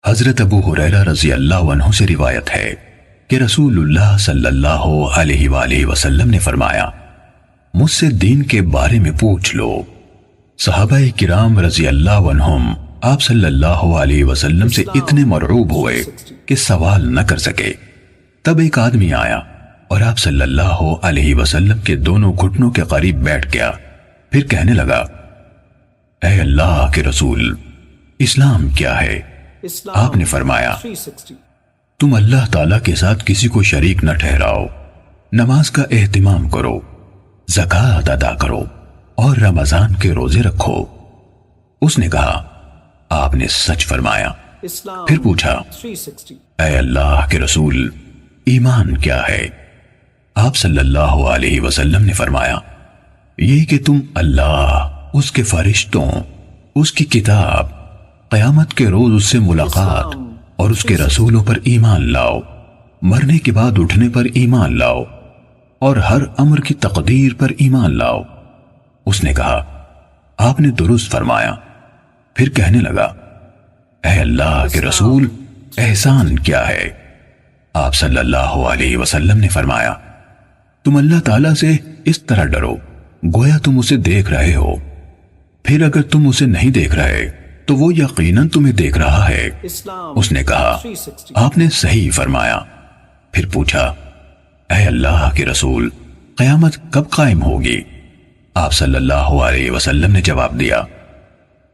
حضرت ابو ہریرہ رضی اللہ عنہ سے روایت ہے کہ رسول اللہ صلی اللہ علیہ وآلہ وسلم نے فرمایا، مجھ سے دین کے بارے میں پوچھ لو۔ صحابہ کرام رضی اللہ عنہم آپ صلی اللہ علیہ وسلم سے اتنے مرعوب ہوئے کہ سوال نہ کر سکے۔ تب ایک آدمی آیا اور آپ صلی اللہ علیہ وسلم کے دونوں گھٹنوں کے قریب بیٹھ گیا، پھر کہنے لگا، اے اللہ کے رسول، اسلام کیا ہے؟ آپ نے فرمایا، تم اللہ تعالیٰ کے ساتھ کسی کو شریک نہ ٹھہراؤ، نماز کا اہتمام کرو، زکوٰۃ ادا کرو اور رمضان کے روزے رکھو۔ اس نے کہا، آپ نے سچ فرمایا۔ پھر پوچھا، اے اللہ کے رسول، ایمان کیا ہے؟ آپ صلی اللہ علیہ وسلم نے فرمایا، یہ کہ تم اللہ، اس کے فرشتوں، اس کی کتاب، قیامت کے روز اس سے ملاقات اور اس کے رسولوں پر ایمان لاؤ، مرنے کے بعد اٹھنے پر ایمان لاؤ اور ہر امر کی تقدیر پر ایمان لاؤ۔ اس نے کہا، آپ نے درست فرمایا۔ پھر کہنے لگا، اے اللہ کے رسول، احسان کیا ہے؟ آپ صلی اللہ علیہ وسلم نے فرمایا، تم اللہ تعالیٰ سے اس طرح ڈرو گویا تم اسے دیکھ رہے ہو، پھر اگر تم اسے نہیں دیکھ رہے تو وہ یقیناً تمہیں دیکھ رہا ہے۔ اس نے کہا، آپ نے صحیح فرمایا۔ پھر پوچھا، اے اللہ کے رسول، قیامت کب قائم ہوگی؟ آپ صلی اللہ علیہ وسلم نے جواب دیا،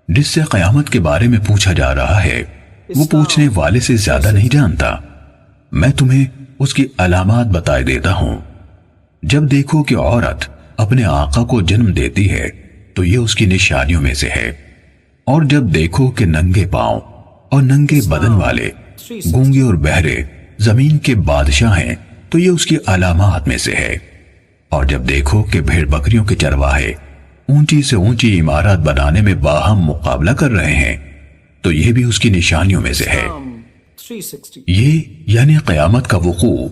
جس سے قیامت کے بارے میں پوچھا جا رہا ہے وہ پوچھنے والے سے زیادہ نہیں جانتا۔ میں تمہیں اس کی علامات بتائے دیتا ہوں۔ جب دیکھو کہ عورت اپنے آقا کو جنم دیتی ہے تو یہ اس کی نشانیوں میں سے ہے، اور جب دیکھو کہ ننگے پاؤں اور ننگے بدن والے، گونگے اور بہرے زمین کے بادشاہ ہیں تو یہ اس کی علامات میں سے ہے، اور جب دیکھو کہ بھیڑ بکریوں کے چرواہے اونچی سے اونچی عمارات بنانے میں باہم مقابلہ کر رہے ہیں تو یہ بھی اس کی نشانیوں میں سے ہے۔ یہ یعنی قیامت کا وقوع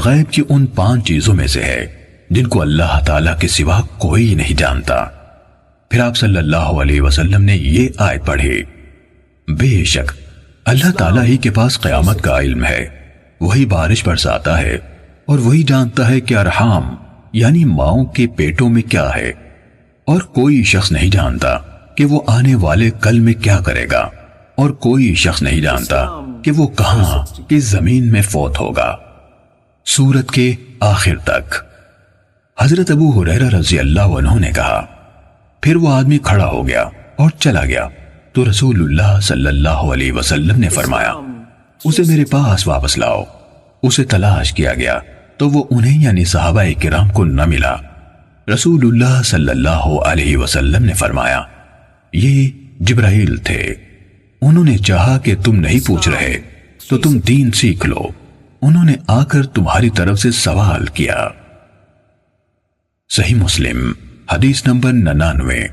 غیب کی ان 5 چیزوں میں سے ہے جن کو اللہ تعالیٰ کے سوا کوئی نہیں جانتا۔ پھر آپ صلی اللہ علیہ وسلم نے یہ آیت پڑھی، بے شک اللہ تعالیٰ ہی کے پاس قیامت کا علم ہے، وہی بارش برساتا ہے اور وہی جانتا ہے کہ ارحام یعنی ماؤں کے پیٹوں میں کیا ہے، اور کوئی شخص نہیں جانتا کہ وہ آنے والے کل میں کیا کرے گا، اور کوئی شخص نہیں جانتا کہ وہ کہاں کس زمین میں فوت ہوگا۔ سورت کے آخر تک۔ حضرت ابو ہریرہ رضی اللہ عنہ نے کہا، پھر وہ آدمی کھڑا ہو گیا اور چلا گیا تو رسول اللہ صلی اللہ علیہ وسلم نے فرمایا، اسے میرے پاس واپس لاؤ۔ اسے تلاش کیا گیا تو وہ انہیں یعنی صحابہ کرام کو نہ ملا۔ رسول اللہ صلی اللہ علیہ وسلم نے فرمایا، یہ جبرائیل تھے، انہوں نے چاہا کہ تم نہیں پوچھ رہے تو تم دین سیکھ لو، انہوں نے آ کر تمہاری طرف سے سوال کیا۔ صحیح مسلم حدیث نمبر 99۔